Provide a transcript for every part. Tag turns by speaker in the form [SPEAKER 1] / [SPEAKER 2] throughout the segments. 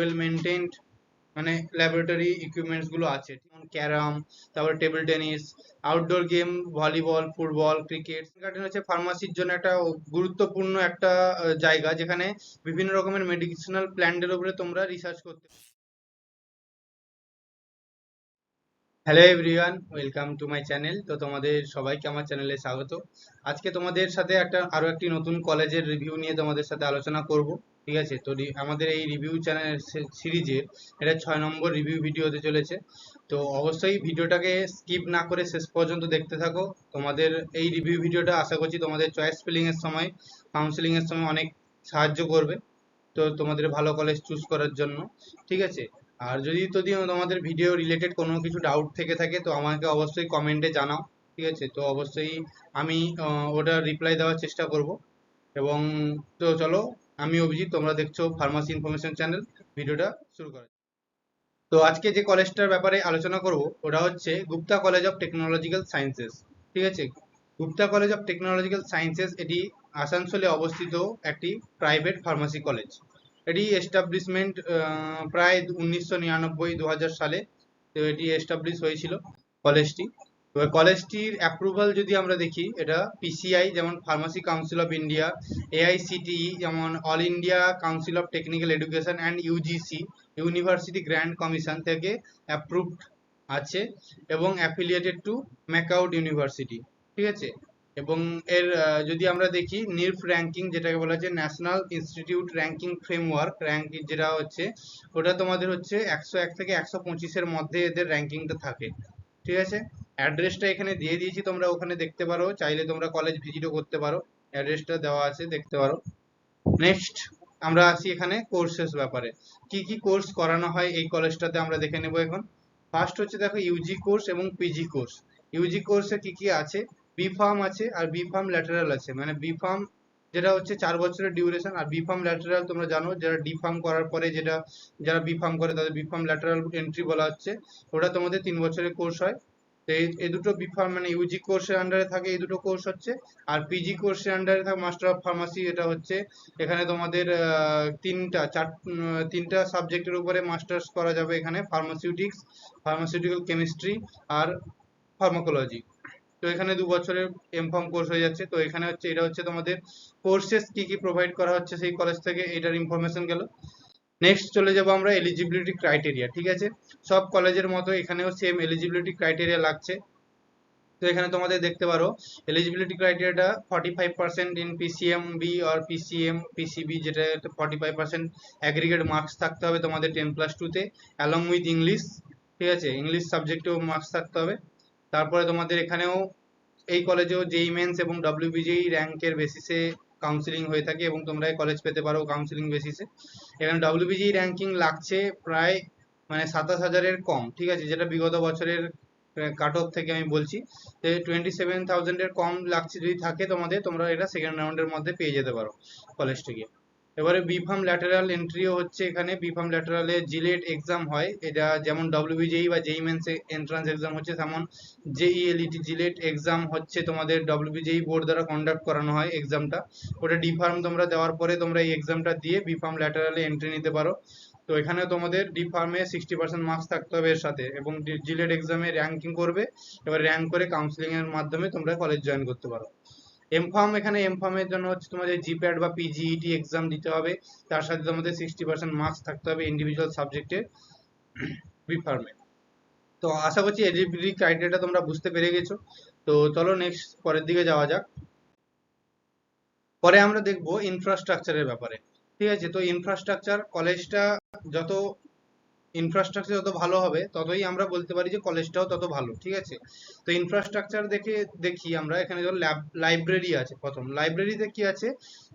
[SPEAKER 1] Well maintained মানে laboratory equipments গুলো আছে, যেমন ক্যারাম, তারপর table tennis, outdoor game, volleyball, football, cricket. Garden হচ্ছে ফার্মাসির জন্য একটা গুরুত্বপূর্ণ একটা জায়গা, যেখানে বিভিন্ন রকমের মেডিসিনাল প্ল্যান্টের উপরে তোমরা রিসার্চ করতে। Hello everyone, welcome to my channel. তো তোমাদের সবাইকে আমার চ্যানেলে স্বাগত। আজকে তোমাদের সাথে আরো একটি নতুন কলেজের রিভিউ নিয়ে তোমাদের সাথে আলোচনা করব। ঠিক আছে, তো আমাদের এই রিভিউ চ্যানেল সিরিজের এটা 6 নম্বর রিভিউ ভিডিও হতে চলেছে। তো অবশ্যই ভিডিওটাকে স্কিপ না করে শেষ পর্যন্ত দেখতে থাকো। তোমাদের এই রিভিউ ভিডিওটা আশা করছি তোমাদের চয়েস ফিলিং এর সময়, কাউন্সিলিং এর সময় অনেক সাহায্য করবে, তো তোমাদের ভালো কলেজ চুজ করার জন্য। ঠিক আছে, আর যদি তোমাদের ভিডিও রিলেটেড কোনো কিছু ডাউট থেকে থাকে তো আমাকে অবশ্যই কমেন্টে জানাও। ঠিক আছে, তো অবশ্যই আমি ওটা রিপ্লাই দেওয়ার চেষ্টা করব। এবং তো চলো, আমি অভিজিৎ, তোমরা দেখছো ফার্মাসি ইনফরমেশন চ্যানেল। ভিডিওটা শুরু করা যাক। তো আজকে যে কলেজটার ব্যাপারে আলোচনা করব ওটা হচ্ছে Gupta college of technological sciences. ঠিক আছে, Gupta college of technological sciences এটি আসানসোলে অবস্থিত একটি প্রাইভেট ফার্মাসি কলেজ। এটি এস্টাবলিশমেন্ট প্রায় 1999-2000 সালে তো এটি এস্টাবলিশ হয়েছিল কলেজটি। এবার কলেজটির অ্যাপ্রুভাল যদি আমরা দেখি, এটা পিসিআই যেমন pharmacy council of India, AICTE যেমন all India council of technical education and UGC university grand commission থেকে অ্যাপ্রুভড আছে, এবং অ্যাফিলিয়েটেড টু ম্যাকাউড ইউনিভার্সিটি। ঠিক আছে, এবং এর যদি আমরা দেখি নিরফ র্যাঙ্কিং, যেটাকে বলা হচ্ছে national institute ranking framework ranking, যেটা হচ্ছে ওটা তোমাদের হচ্ছে 101 থেকে 125-এর মধ্যে এদের র্যাঙ্কিংটা থাকে। ঠিক আছে, অ্যাড্রেসটা এখানে দিয়ে দিয়েছি, তোমরা ওখানে দেখতে পারো, চাইলে তোমরা কলেজ ভিজিটও করতে পারো, অ্যাড্রেসটা দেওয়া আছে, দেখতে পারো। নেক্সট আমরা আসি এখানে কোর্সেস ব্যাপারে, কি কি কোর্স করানো হয় এই কলেজটাতে আমরা দেখে নেব এখন। ফার্স্ট হচ্ছে দেখো ইউজি কোর্স এবং পিজি কোর্স। ইউজি কোর্সে কি কি আছে, বি ফার্ম আছে আর বি ফার্ম ল্যাটারাল আছে। মানে বি ফার্ম যেটা হচ্ছে 4 বছরের ডিউরেশন, আর বি ফার্ম ল্যাটারাল তোমরা জানো যারা ডি ফার্ম করার পরে যেটা যারা বি ফার্ম করে তাদের বি ফার্ম ল্যাটারাল এন্ট্রি বলা হচ্ছে। ওটা তোমাদের 3 বছরের কোর্স হয়। তো এই দুটো বি ফার্ম মানে ইউজি কোর্সের আন্ডারে থাকে, এই দুটো কোর্স হচ্ছে। আর পিজি কোর্সের আন্ডারে থাকে মাস্টার অফ ফার্মাসি, এটা হচ্ছে এখানে তোমাদের তিনটা সাবজেক্টের উপরে মাস্টার্স করা যাবে এখানে, ফার্মাসিউটিক্স, ফার্মাসিউটিক্যাল কেমিস্ট্রি আর ফার্মাকোলজি। তো এখানে 2 বছরের এমফার্ম কোর্স হয়ে যাচ্ছে। তো এখানে হচ্ছে এটা হচ্ছে তোমাদের কোর্সেস কি কি প্রোভাইড করা হচ্ছে সেই কলেজ থেকে, এটার ইনফরমেশন গেল। নেক্সট চলে যাব আমরা এলিজিবিলিটি ক্রাইটেরিয়া। ঠিক আছে, সব কলেজের মতো এখানেও সেম এলিজিবিলিটি ক্রাইটেরিয়া লাগছে। তো এখানে তোমাদের দেখতে পারো এলিজিবিলিটি ক্রাইটেরিয়াটা 45% ইন পিসিএম বি আর পিসিবি, যেটা 45% অ্যাগ্রিগেট মার্কস থাকতে হবে তোমাদের 10+2-তে, অ্যালং উইথ ইংলিশ। ঠিক আছে, ইংলিশ সাবজেক্টেও মার্কস থাকতে হবে। তারপরে তোমাদের এখানেও এই কলেজেও জেই মেন্স এবং ডব্লিউবিজেই র্যাঙ্কের বেসিসে কাউন্সিলিং হয়ে থাকে, এবং তোমরা এই কলেজ পেতে পারো কাউন্সিলিং বেসিসে। এখানে ডব্লিউবিজেই র্যাঙ্কিং লাগছে প্রায় মানে 27,000-এর কম। ঠিক আছে, যেটা বিগত বছরের কাট অফ থেকে আমি বলছি, 27,000-এর কম লাগছে। যদি থাকে তোমাদের, তোমরা এটা সেকেন্ড রাউন্ডের মধ্যে পেয়ে যেতে পারো কলেজ থেকে। এবারে বিফার্ম ল্যাটারাল এন্ট্রিও হচ্ছে এখানে। বিফার্ম ল্যাটারালে জিলেট এক্সাম হয়, এটা যেমন ডব্লিউবিজেই বা জেই মেন্স এন্ট্রান্স এক্সাম হচ্ছে, তেমন জেইএলইটি জিলেট এক্সাম হচ্ছে তোমাদের ডব্লিউবিজেই বোর্ড দ্বারা কন্ডাক্ট করানো হয় এক্সামটা। ওটা ডি ফার্ম তোমরা দেওয়ার পরে তোমরা এই এক্সামটা দিয়ে বিফার্ম ল্যাটারালে এন্ট্রি নিতে পারো। তো এখানে তোমাদের ডি ফার্মে 60% মার্কস থাকতে হবে এর সাথে, এবং জিলেট এক্সামে র্যাঙ্কিং করবে। এবার র্যাঙ্ক করে কাউন্সিলিং এর মাধ্যমে তোমরা কলেজ জয়েন করতে পারো। এমফার্ম, এখানে এমফার্মের জন্য হচ্ছে তোমাদের জিপ্যাড বা পিজিইটি এক্সাম দিতে হবে, তার সাথে তোমাদের 60% মার্কস থাকতে হবে ইন্ডিভিজুয়াল সাবজেক্টে বি ফার্মে। তো আশা করছি এলিজিবিলিটি ক্রাইটেরিয়াটা তোমরা বুঝতে পেরে গেছো। তো চলো নেক্সট পরের দিকে যাওয়া যাক। পরে আমরা দেখবো ইনফ্রাস্ট্রাকচারের ব্যাপারে। ঠিক আছে, তো ইনফ্রাস্ট্রাকচার কলেজটা যত ইনফ্রাস্ট্রাকচার যত ভালো হবে ততই আমরা বলতে পারি যে কলেজটাও তত ভালো। ঠিক আছে, তো ইনফ্রাস্ট্রাকচার দেখি আমরা এখানে ধরো লাইব্রেরি আছে। প্রথম লাইব্রেরিতে কি আছে,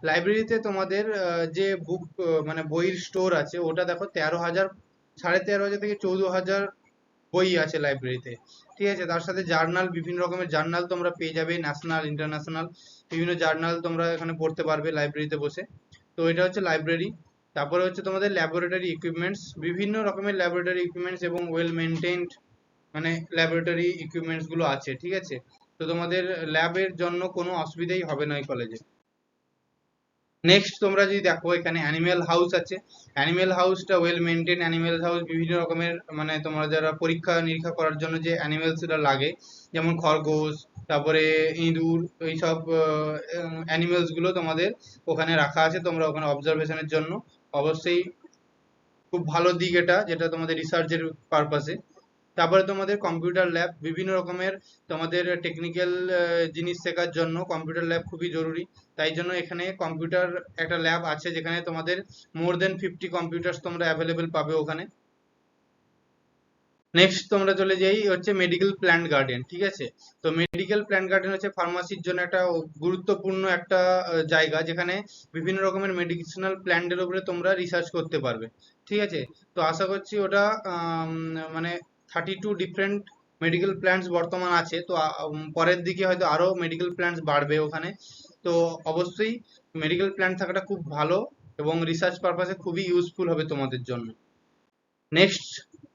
[SPEAKER 1] লাইব্রেরিতে তোমাদের যে বুক মানে বইয়ের স্টোর আছে, ওটা দেখো 13,000, 13,500 থেকে 14,000 বই আছে লাইব্রেরিতে। ঠিক আছে, তার সাথে জার্নাল, বিভিন্ন রকমের জার্নাল তোমরা পেয়ে যাবে, ন্যাশনাল ইন্টারন্যাশনাল বিভিন্ন জার্নাল তোমরা এখানে পড়তে পারবে লাইব্রেরিতে বসে। তো এটা হচ্ছে লাইব্রেরি। তারপরে হচ্ছে তোমাদের ল্যাবরেটরি ইকুইপমেন্টস, বিভিন্ন রকমের ল্যাবরেটরি ইকুইপমেন্টস এবং ওয়েল মেনটেন্ড মানে ল্যাবরেটরি ইকুইপমেন্টস গুলো আছে। ঠিক আছে, তো তোমাদের ল্যাবের জন্য কোনো অসুবিধাই হবে না এই কলেজে। নেক্সট তোমরা যদি দেখো এখানে অ্যানিমেল হাউস আছে। অ্যানিমেল হাউসটা ওয়েল মেনটেন অ্যানিমেল হাউস, বিভিন্ন রকমের মানে তোমরা যারা পরীক্ষা নিরীক্ষা করার জন্য যে অ্যানিমেলস গুলো লাগে, যেমন খরগোশ, তারপরে ইঁদুর, এইসব অ্যানিমেলস গুলো তোমাদের ওখানে রাখা আছে, তোমরা ওখানে অবজারভেশনের জন্য। অবশ্যই খুব ভালো দিক এটা, যেটা তোমাদের রিসার্চের পারপাসে। তারপরে তোমাদের কম্পিউটার ল্যাব, বিভিন্ন রকমের তোমাদের টেকনিক্যাল জিনিস শেখার জন্য কম্পিউটার ল্যাব খুবই জরুরি। তাই জন্য এখানে কম্পিউটার একটা ল্যাব আছে, যেখানে তোমাদের মোর দেন 50 কম্পিউটার্স তোমরা অ্যাভেলেবেল পাবে ওখানে। নেক্সট তোমরা চলে যাই হচ্ছে মেডিকেল প্ল্যান্ট গার্ডেন, ঠিক আছে। তো মেডিকেল প্ল্যান্ট গার্ডেন হচ্ছে ফার্মাসির জন্য একটা গুরুত্বপূর্ণ একটা জায়গা, যেখানে বিভিন্ন রকমের মেডিসিনাল প্ল্যান্টের উপরে তোমরা রিসার্চ করতে পারবে, ঠিক আছে। তো আশা করছি ওটা মানে 32 ডিফারেন্ট মেডিকেল প্ল্যান্টস বর্তমান আছে, তো পরের দিকে হয়তো আরো মেডিকেল প্ল্যান্টস বাড়বে ওখানে। তো অবশ্যই মেডিকেল প্ল্যান্ট থাকাটা খুব ভালো, এবং রিসার্চ পারপাসে খুবই ইউজফুল হবে তোমাদের জন্য। নেক্সট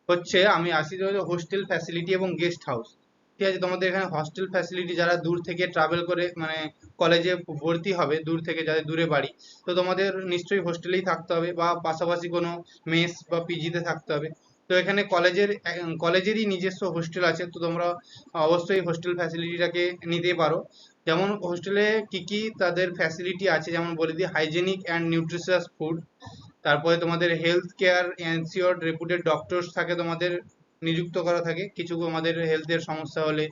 [SPEAKER 1] হচ্ছে আমি আসি হোস্টেল ফ্যাসিলিটি এবং গেস্ট হাউস, ঠিক আছে। তোমাদের এখানে হস্টেল ফ্যাসিলিটি, যারা দূর থেকে ট্রাভেল করে মানে কলেজে ভর্তি হবে দূর থেকে, যাদের দূরে বাড়ি, তো তোমাদের নিশ্চয়ই হোস্টেলেই থাকতে হবে, বা পাশাপাশি কোনো মেস বা পিজিতে থাকতে হবে। তো এখানে কলেজেরই নিজস্ব হোস্টেল আছে, তো তোমরা অবশ্যই হোস্টেল ফ্যাসিলিটিটাকে নিতে পারো। যেমন হোস্টেলে কি কি তাদের ফ্যাসিলিটি আছে, যেমন বলে দিই: হাইজেনিক অ্যান্ড নিউট্রিশিয়াস ফুড, তারপরে তোমাদের হেলথ কেয়ার এনসিওর্ড, রেপুটেড ডক্টরস থাকে তোমাদের, নিযুক্ত করা থাকে কিছু আমাদের হেলথের সমস্যা হলে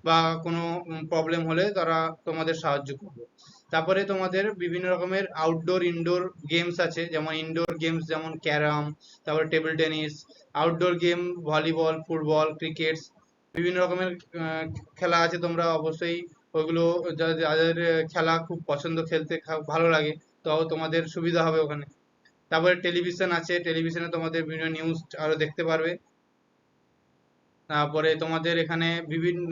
[SPEAKER 1] বা কোনো প্রবলেম হলে তারা তোমাদের সাহায্য করবে। তারপরে তোমাদের বিভিন্ন রকমের আউটডোর ইনডোর গেমস আছে, যেমন ইনডোর গেমস যেমন ক্যারাম, তারপরে table tennis. Outdoor game volleyball, football, cricket, বিভিন্ন রকমের খেলা আছে। তোমরা অবশ্যই ওইগুলো, যাদের খেলা খুব পছন্দ, খেলতে ভালো লাগে, তো তোমাদের সুবিধা হবে ওখানে। তারপরে টেলিভিশন আছে, টেলিভিশনে তোমাদের বিভিন্ন নিউজ আরো দেখতে পারবে। তারপরে তোমাদের এখানে বিভিন্ন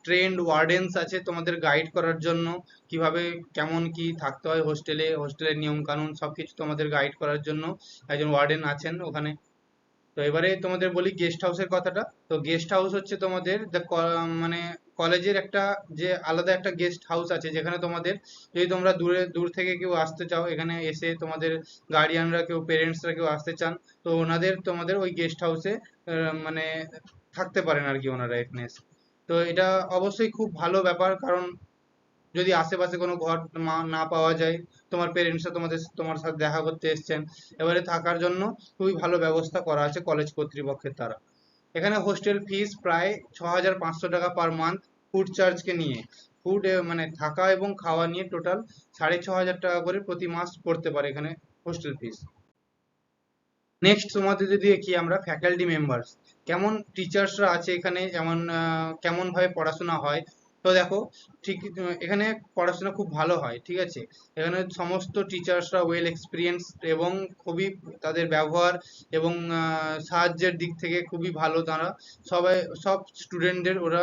[SPEAKER 1] ট্রেন্ড ওয়ার্ডেন্স আছে তোমাদের গাইড করার জন্য, কিভাবে কেমন কি থাকতে হয় হোস্টেলে, হোস্টেলের নিয়ম কানুন সবকিছু তোমাদের গাইড করার জন্য একজন ওয়ার্ডেন আছেন ওখানে। তো এবারে তোমাদের বলি গেস্ট হাউসের কথাটা। তো গেস্ট হাউস হচ্ছে তোমাদের মানে কলেজের একটা, যে আলাদা একটা গেস্ট হাউস আছে, যেখানে তোমাদের যদি তোমরা দূর থেকে কেউ আসতে চাও, এখানে এসে তোমাদের গার্ডিয়ানরা কেউ, পেরেন্টসরা কেউ আসতে চান, তো ওনাদের তোমাদের ওই গেস্ট হাউসে মানে থাকতে পারেন আর কি ওনারা এখানে এসে। তো এটা অবশ্যই খুব ভালো ব্যাপার, কারণ যদি আশেপাশে কোনো ঘর না পাওয়া যায়, তোমার পেরেন্টসরা তোমার সাথে দেখা করতে এসেছেন, এবারে থাকার জন্য খুবই ভালো ব্যবস্থা করা আছে কলেজ কর্তৃপক্ষের দ্বারা। এখানে হোস্টেল ফিস প্রায় 6500 টাকা পার মান্থ, ফুড চার্জকে নিয়ে। ফুড মানে থাকা এবং খাওয়া নিয়ে টোটাল 6500 টাকা করে প্রতি মাস পড়তে পারে এখানে হোস্টেল ফিস। নেক্সট তোমাদের যদি দেখি আমরা ফ্যাকাল্টি মেম্বার্স, কেমন টিচার্সরা আছে এখানে, যেমন কেমন ভাবে পড়াশোনা হয়। তো দেখো, ঠিক এখানে পড়াশোনা খুব ভালো হয়, ঠিক আছে। এখানে সমস্ত টিচার্সরা ওয়েল এক্সপিরিয়েন্স, এবং খুবই তাদের ব্যবহার এবং সাহায্যের দিক থেকে খুবই ভালো তারা। সবাই, সব স্টুডেন্টদের ওরা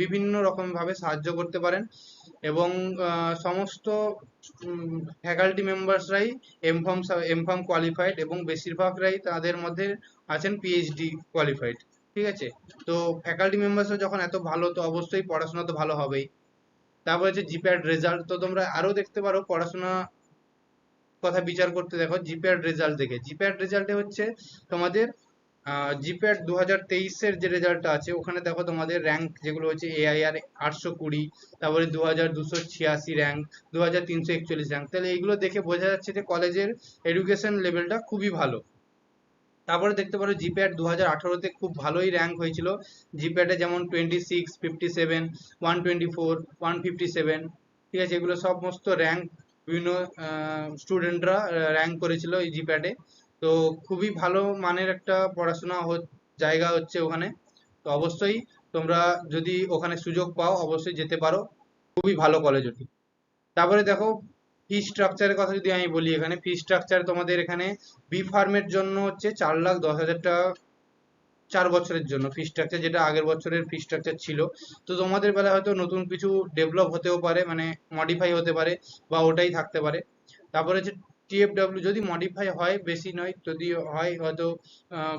[SPEAKER 1] বিভিন্ন রকম ভাবে সাহায্য করতে পারেন, এবং সমস্ত ফ্যাকাল্টি মেম্বার্সরাই এমফার্ম কোয়ালিফাইড, এবং বেশিরভাগরাই তাদের মধ্যে আছেন পিএইচডি কোয়ালিফাইড, ঠিক আছে। তো ফ্যাকাল্টি মেম্বার্সরা যখন এত ভালো, তো অবশ্যই পড়াশোনা তো ভালো হবেই। তারপর হচ্ছে জিপ্যাড রেজাল্ট, তো তোমরা আরো দেখতে পারো পড়াশোনা কথা বিচার করতে, দেখো জিপ্যাড রেজাল্ট দেখে। জিপ্যাড রেজাল্টে হচ্ছে তোমাদের জিপ্যাড 2023-এর যে রেজাল্টটা আছে, ওখানে দেখো তোমাদের র্যাঙ্ক যেগুলো হচ্ছে এআইআর 820, তারপরে 2286 র্যাঙ্ক, 2341 র্যাঙ্ক। তাহলে এইগুলো দেখে বোঝা যাচ্ছে যে কলেজের এডুকেশন লেভেলটা খুবই ভালো। তারপরে দেখতে পারো জিপ্যাড 2018-তে খুব ভালোই র্যাঙ্ক হয়েছিল। জিপ্যাডে যেমন 26, 57, 124, 157, ঠিক আছে, এগুলো সমস্ত র্যাঙ্ক বিভিন্ন স্টুডেন্টরা র্যাঙ্ক করেছিল এই জিপ্যাডে। তো খুবই ভালো মানের একটা পড়াশোনা জায়গা হচ্ছে ওখানে। তো অবশ্যই তোমরা যদি ওখানে সুযোগ পাও, অবশ্যই যেতে পারো, খুবই ভালো কলেজ ওটি। তারপরে দেখো ফি স্ট্রাকচারের কথা যদি আমি বলি, এখানে ফি স্ট্রাকচার তোমাদের এখানে বি ফার্মের জন্য হচ্ছে 4,10,000 টাকা 4 বছরের জন্য ফি স্ট্রাকচার, যেটা আগের বছরের ফি স্ট্রাকচার ছিল। তো তোমাদের বেলায় হয়তো নতুন কিছু ডেভেলপ হতেও পারে, মানে মডিফাই হতে পারে, বা ওটাই থাকতে পারে। তারপরে হচ্ছে টিএফডব্লিউ, যদি মডিফাই হয়, বেশি নয়, যদি হয় হয়তো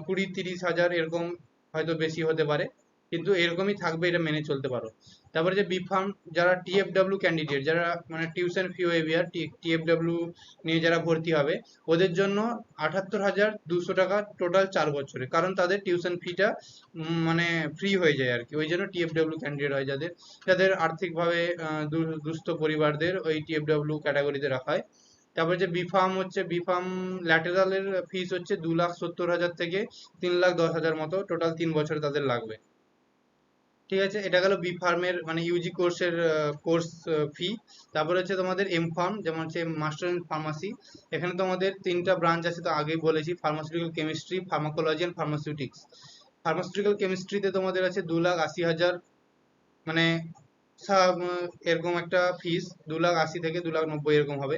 [SPEAKER 1] 20-30 হাজার এরকম, হয়তো বেশি হতে পারে, কিন্তু এরকমই থাকবে, এটা মেনে চলতে পারো। তারপরে যে বি ফার্ম, যারা টিএফডব্লিউ ক্যান্ডিডেট, যারা মানে টিউশন ফি ওয়েভিয়ার টিএফডব্লিউ নিয়ে যারা ভর্তি হবে, ওদের জন্য 78,200 টাকা টোটাল 4 বছরে, কারণ তাদের টিউশন ফিটা মানে ফ্রি হয়ে যায় আর কি, ওই জন্য টিএফডব্লিউ ক্যান্ডিডেট হয়, যাদের যাদের আর্থিকভাবে দুস্থ পরিবারদের ওই টিএফডব্লিউ ক্যাটাগরিতে রাখা হয়। তারপরে যে বি ফার্ম হচ্ছে, বি ফার্ম ল্যাটেরালের ফিস হচ্ছে 2,70,000 থেকে 3,10,000 মতো, টোটাল 3 বছর তাদের লাগবে। ঠিক আছে, এটা গেল বি ফার্মের মানে ইউজি কোর্সের কোর্স ফি। তারপরে হচ্ছে তোমাদের এম ফার্ম, যেমন হচ্ছে মাস্টার ইন ফার্মাসি। এখানে তোমাদের 3টা ব্রাঞ্চ আছে, তো আগেই বলেছি, pharmaceutical chemistry, pharmacology and pharmaceutics. Pharmaceutical কেমিস্ট্রিতে তোমাদের আছে 2,80,000, মানে এরকম একটা ফিস, 2,80,000 থেকে 2,90,000 এরকম হবে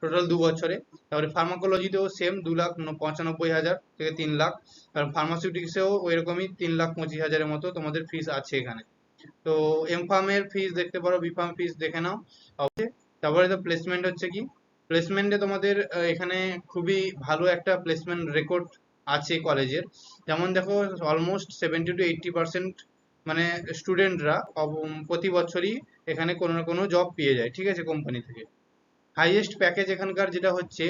[SPEAKER 1] টোটাল 2 বছরে। তারপরে ফার্মাকোলজিতেও সেম 2,95,000 থেকে 3 লাখ। কারণ ফার্মাসিউটিক্সেও ওই রকমই 3,25,000-এর মতো তোমাদের ফিস আছে এখানে। তো এম ফার্মের ফিস দেখতে পারো, বি ফার্ম ফিস দেখে নাও। তারপরে তো প্লেসমেন্ট হচ্ছে কি, প্লেসমেন্টে তোমাদের এখানে খুবই ভালো একটা প্লেসমেন্ট রেকর্ড আছে কলেজের। যেমন দেখো, অলমোস্ট 70-80% মানে স্টুডেন্টরা প্রতি বছরই এখানে কোনো না কোনো জব পেয়ে যায়, ঠিক আছে, কোম্পানি থেকে। হাইয়েস্ট প্যাকেজ এখানকার যেটা হচ্ছে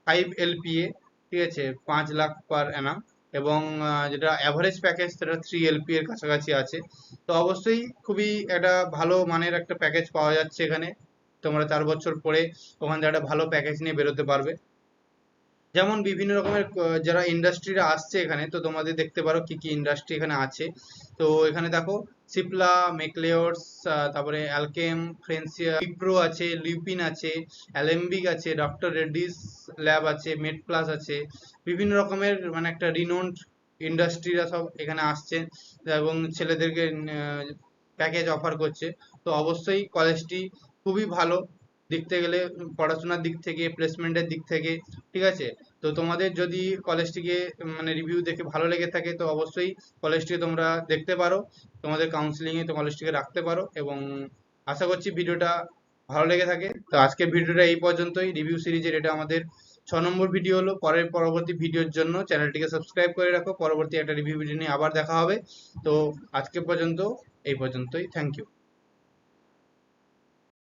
[SPEAKER 1] 5 LPA, ঠিক আছে, 5 লাখ পার অ্যানাম। এবং যেটা অ্যাভারেজ প্যাকেজ সেটা 3 LPA এর কাছাকাছি আছে। তো অবশ্যই খুবই একটা ভালো মানের একটা প্যাকেজ পাওয়া যাচ্ছে এখানে। তোমরা 4 বছর পরে ওখান থেকে একটা ভালো প্যাকেজ নিয়ে বেরোতে পারবে। যেমন বিভিন্ন রকমের যারা ইন্ডাস্ট্রিরা আসছে এখানে, তো তোমাদের দেখতে পারো কি কি ইন্ডাস্ট্রি এখানে আছে। তো এখানে দেখো, সিপলা, মেকলেয়ার্স, তারপরে অ্যালকেম, ফ্রেন্সিয়া, উইপ্রো আছে, লিউপিন আছে, অ্যালেম্বিক আছে, ডক্টর রেড্ডিস ল্যাব আছে, মেড প্লাস আছে। বিভিন্ন রকমের মানে একটা রিনোন্ড ইন্ডাস্ট্রিরা সব এখানে আসছে এবং ছেলেদেরকে প্যাকেজ অফার করছে। তো অবশ্যই কলেজটি খুবই ভালো দিক থেকে গেলে, পড়াশোনার দিক থেকে, প্লেসমেন্টের দিক থেকে, ঠিক আছে। তো তোমাদের যদি কলেজটিকে মানে রিভিউ দেখে ভালো লেগে থাকে, তো অবশ্যই কলেজটিকে তোমরা দেখতে পারো, তোমাদের কাউন্সিলিংয়ে তো কলেজটিকে রাখতে পারো। এবং আশা করছি ভিডিওটা ভালো লেগে থাকে। তো আজকের ভিডিওটা এই পর্যন্তই, রিভিউ সিরিজের এটা আমাদের 6 নম্বর ভিডিও হলো। পরবর্তী ভিডিওর জন্য চ্যানেলটিকে সাবস্ক্রাইব করে রাখো, পরবর্তী একটা রিভিউ ভিডিও নিয়ে আবার দেখা হবে। তো আজকে পর্যন্ত এই পর্যন্তই, থ্যাংক ইউ।